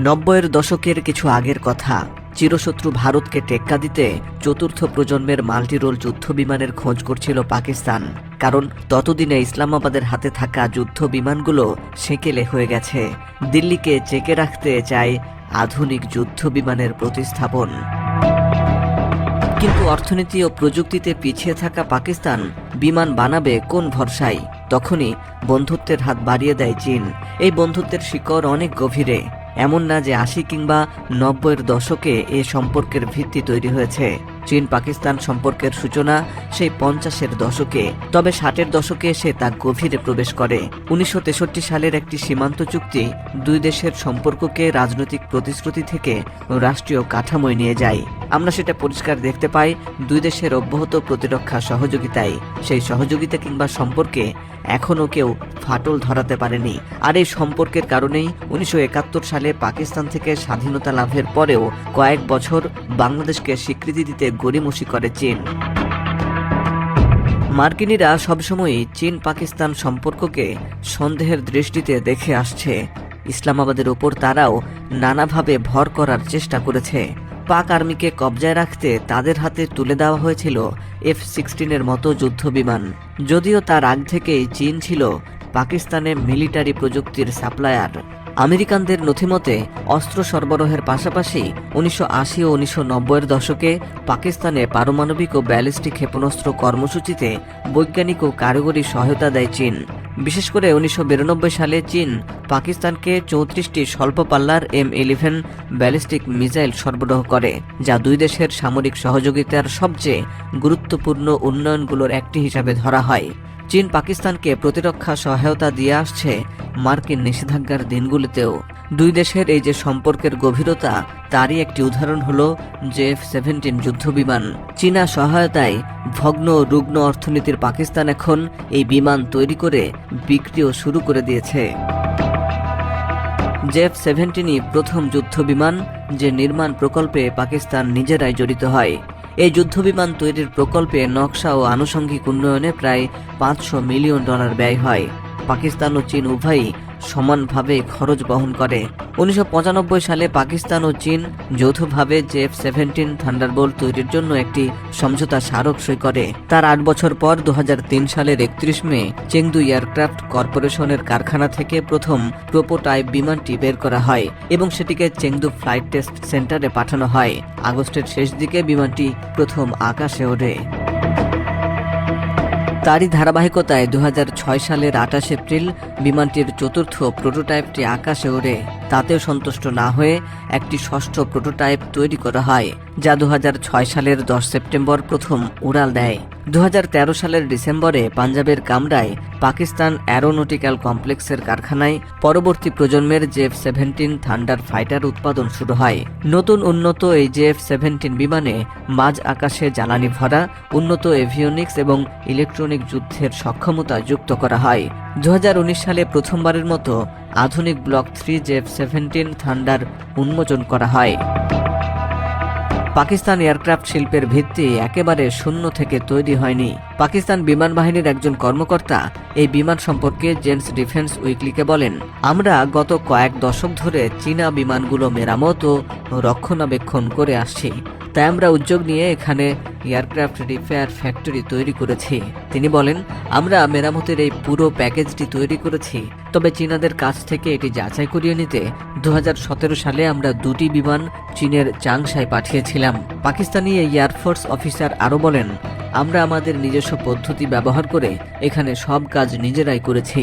90-এর দশকের কিছু আগের কথা। চিরশত্রু ভারতকে টেক্কা দিতে চতুর্থ প্রজন্মের মাল্টিরোল যুদ্ধ বিমানের খোঁজ করছিল পাকিস্তান। কারণ ততদিনে ইসলামাবাদের হাতে থাকা যুদ্ধ বিমানগুলো সেকেলে হয়ে গেছে। দিল্লিকে চেকে রাখতে চায় আধুনিক যুদ্ধ বিমানের প্রতিস্থাপন। কিন্তু অর্থনীতি ও প্রযুক্তিতে পিছিয়ে থাকা পাকিস্তান বিমান বানাবে কোন ভরসায়? তখনই বন্ধুত্বের হাত বাড়িয়ে দেয় চীন। এই বন্ধুত্বের শিকড় অনেক গভীরে। এমন না যে 80 কিংবা 90-এর দশকে এ সম্পর্কের ভিত্তি তৈরি হয়েছে। চীন পাকিস্তান সম্পর্কের সূচনা সেই 50-এর দশকে, তবে 60-এর দশকে এসে তা গভীরে প্রবেশ করে। 1963 সালের একটি সীমান্ত চুক্তি দুই দেশের সম্পর্ককে রাজনৈতিক প্রতিশ্রুতি থেকে রাষ্ট্রীয় কাঠামোয় নিয়ে যায়। আমরা সেটা পরিষ্কার দেখতে পাই দুই দেশের অব্যাহত প্রতিরক্ষা সহযোগিতায়। সেই সহযোগিতা কিংবা সম্পর্কে এখনও কেউ ফাটল ধরাতে পারেনি। আর এই সম্পর্কের কারণেই 1971 সালে পাকিস্তান থেকে স্বাধীনতা লাভের পরেও কয়েক বছর বাংলাদেশকে স্বীকৃতি দিতে গড়িমসি করে চীন। মার্কিনিরা সবসময়ই চীন পাকিস্তান সম্পর্ককে সন্দেহের দৃষ্টিতে দেখে আসছে। ইসলামাবাদের ওপর তারাও নানাভাবে ভর করার চেষ্টা করেছে। পাক আর্মিকে কবজায় রাখতে তাদের হাতে তুলে দেওয়া হয়েছিল F-16-এর মতো যুদ্ধ বিমান। যদিও তার আগ থেকেই চীন ছিল পাকিস্তানে মিলিটারি প্রযুক্তির সাপ্লায়ার। আমেরিকানদের নথিমতে অস্ত্র সরবরাহের পাশাপাশি 1980 ও 1990-এর দশকে পাকিস্তানে পারমাণবিক ও ব্যালিস্টিক ক্ষেপণাস্ত্র কর্মসূচিতে বৈজ্ঞানিক ও কারিগরি সহায়তা দেয় চীন। বিশেষ করে 1992 সালে চীন পাকিস্তানকে 34টি স্বল্প পাল্লার M11 ব্যালিস্টিক মিসাইল সরবরাহ করে, যা দুই দেশের সামরিক সহযোগিতার সবচেয়ে গুরুত্বপূর্ণ উন্নয়নগুলোর একটি হিসাবে ধরা হয়। চীন পাকিস্তানকে প্রতিরক্ষা সহায়তা দিয়ে আসছে মার্কিন নিষেধাজ্ঞার দিনগুলিতেও। দুই দেশের এই যে সম্পর্কের গভীরতা, তারই একটি উদাহরণ হলো F-17 যুদ্ধবিমান। চীনা সহায়তায় ভগ্ন রুগ্ন অর্থনীতির পাকিস্তান এখন এই বিমান তৈরি করে বিক্রিও শুরু করে দিয়েছে। F-17ই প্রথম যুদ্ধবিমান যে নির্মাণ প্রকল্পে পাকিস্তান নিজেরাই জড়িত হয়। এই যুদ্ধবিমান তৈরির প্রকল্পে নকশা ও আনুষঙ্গিক উন্নয়নে প্রায় $500 মিলিয়ন ব্যয় হয়। পাকিস্তান ও চীন উভয়ই সমানভাবে খরচ বহন করে। 1995 সালে পাকিস্তান ও চীন যৌথভাবে F-17 থান্ডারবোল্ট তৈরির জন্য একটি সমঝোতা স্মারক সই করে। তার 8 বছর পর 2003 সালের 31 মে চেংদু এয়ারক্রাফট কর্পোরেশনের কারখানা থেকে প্রথম প্রোটোটাইপ বিমানটি বের করা হয় এবং সেটিকে চেংদু ফ্লাইট টেস্ট সেন্টারে পাঠানো হয়। আগস্টের শেষ দিকে বিমানটি প্রথম আকাশে ওঠে। তারই ধারাবাহিকতায় 2006 সালের 28 এপ্রিল বিমানটির চতুর্থ প্রোটোটাইপটি আকাশে ওড়ে। তাতেও সন্তুষ্ট না হয়ে একটি ষষ্ঠ প্রোটোটাইপ তৈরি করা হয়, যা 2006 সালের 10 সেপ্টেম্বর প্রথম উড়াল দেয়। 2013 সালের ডিসেম্বরে পাঞ্জাবের কামরায় পাকিস্তান অ্যারোনটিক্যাল কমপ্লেক্সের কারখানায় পরবর্তী প্রজন্মের F-17 থান্ডার ফাইটার উৎপাদন শুরু হয়। নতুন উন্নত এই F-17 বিমানে মাঝ আকাশে জ্বালানি ভরা উন্নত এভিওনিক্স এবং ইলেকট্রনিক যুদ্ধের সক্ষমতা যুক্ত করা হয়। 2019 সালে প্রথমবারের মতো আধুনিক ব্লক 3 F-17 থান্ডার উন্মোচন করা হয়। পাকিস্তান এয়ারক্রাফট শিল্পের ভিত্তি একেবারে শূন্য থেকে তৈরি হয়নি। পাকিস্তান বিমান বাহিনীর একজন কর্মকর্তা এই বিমান সম্পর্কে জেন্টস ডিফেন্স উইকলিকে বলেন, আমরা গত কয়েক দশক ধরে চীনা বিমানগুলো মেরামত ও রক্ষণাবেক্ষণ করে আসছি। তাই আমরা উদ্যোগ নিয়ে এখানে এয়ারক্রাফট রিপেয়ার ফ্যাক্টরি তৈরি করেছি। তিনি বলেন, আমরা মেরামতের এই পুরো প্যাকেজটি তৈরি করেছি, তবে চীনাদের কাছ থেকে এটি যাচাই করিয়ে নিতে 2017 সালে আমরা 2টি বিমান চীনের চাংশায় পাঠিয়েছিলাম। পাকিস্তানি এই এয়ারফোর্স অফিসার আরও বলেন, আমরা আমাদের নিজস্ব পদ্ধতি ব্যবহার করে এখানে সব কাজ নিজেরাই করেছি।